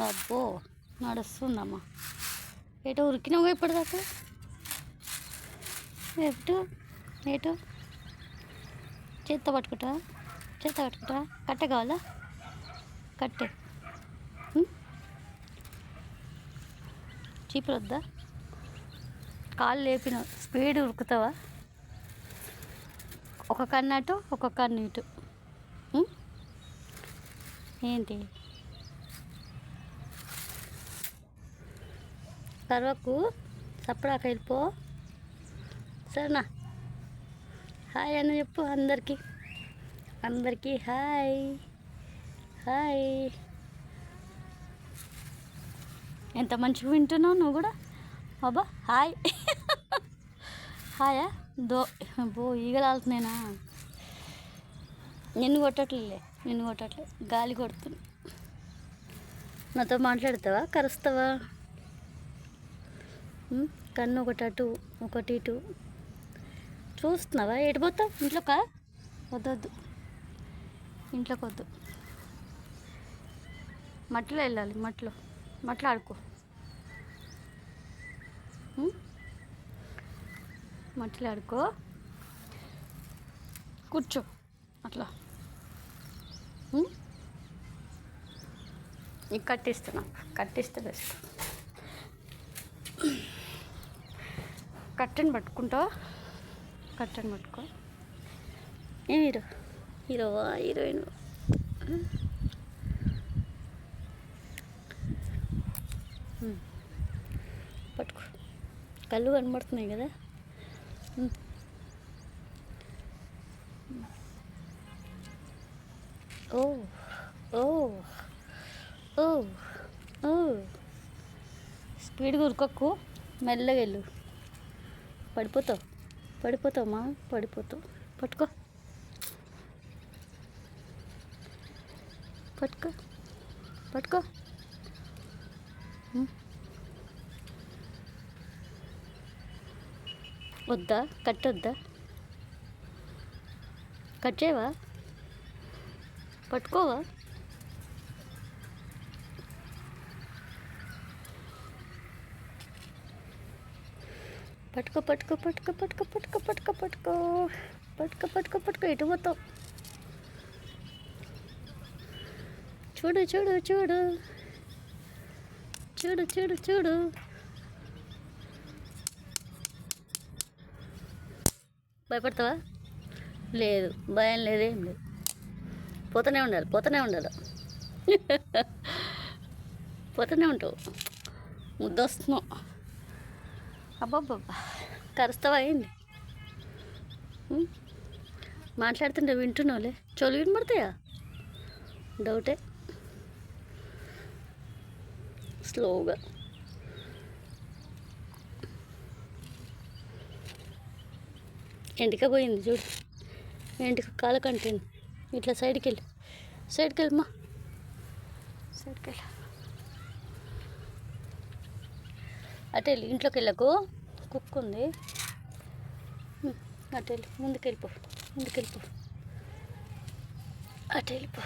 అబ్బో నడుస్తుందమ్మా. ఎటు ఉరికినావు ఇప్పటిదాకా? ఎటు ఎటు చేత్తో పట్టుకుంటా, కట్టె కావాలా? కట్టె చీపురు వద్దా? కాళ్ళు లేపిన స్పీడ్ ఉరుకుతావా? ఒక కన్ను అటు ఒక కన్ను ఇటు. ఏంటి పర్వకు సప్పుడాక వెళ్ళిపో. సరేనా? హాయ్ అని చెప్పు అందరికీ. Hi hi. ఎంత మంచిగా వింటున్నావు నువ్వు కూడా. అబ్బా హాయ్. హాయా బో ఈగలాడుతున్నాయినా. నిన్ను కొట్టట్లే గాలి కొడుతున్నా. నాతో మాట్లాడతావా? కరుస్తావా? కన్ను ఒకటి అటు ఒకటి ఇటు చూస్తున్నావా? ఎటు పోతావు? ఇంట్లోకా? వద్దొద్దు, ఇంట్లోకి వద్దు. మట్టిలో వెళ్ళాలి. మట్లో ఆడుకో. మట్టిలో ఆడుకో. కూర్చో అట్లా. నీకు కట్టిస్తే బెస్ట్. కట్టెని పట్టుకుంటావా? కట్టెని పట్టుకో. ఏం హీరోవా హీరోయిన్? పట్టుకో. కళ్ళు కనబడుతున్నాయి కదా. ఓ ఓ ఓ ఓ స్పీడ్గా ఉరకకు, మెల్లగా వెళ్ళు. పడిపోతావమ్మా. పట్టుకో. వద్దా? కట్టొద్దా? కట్ చేయవా? పట్టుకోవా? పట్టుకో. ఎటు పోతావు? చూడు. భయపడతావా? లేదు, భయం లేదు, ఏం లేదు. పోతూనే ఉండాలి. పోతూనే ఉంటావు. ముద్దొస్తున్నావు. అబ్బాబ్బా కరుస్తావా ఏంటి? మాట్లాడుతుంటే వింటున్నావులే. చెవులు వినబడతాయా? డౌటే. స్లోగా. ఎంటిక పోయింది చూడు. ఎంటిక కాల కంటింది. ఇట్లా సైడ్కి వెళ్ళమ్మా. సైడ్కి వెళ్ళి అటు వెళ్ళి. ఇంట్లోకి వెళ్ళకు, కుక్క ఉంది. అటు వెళ్ళి ముందుకెళ్ళిపో. అటు వెళ్ళిపో.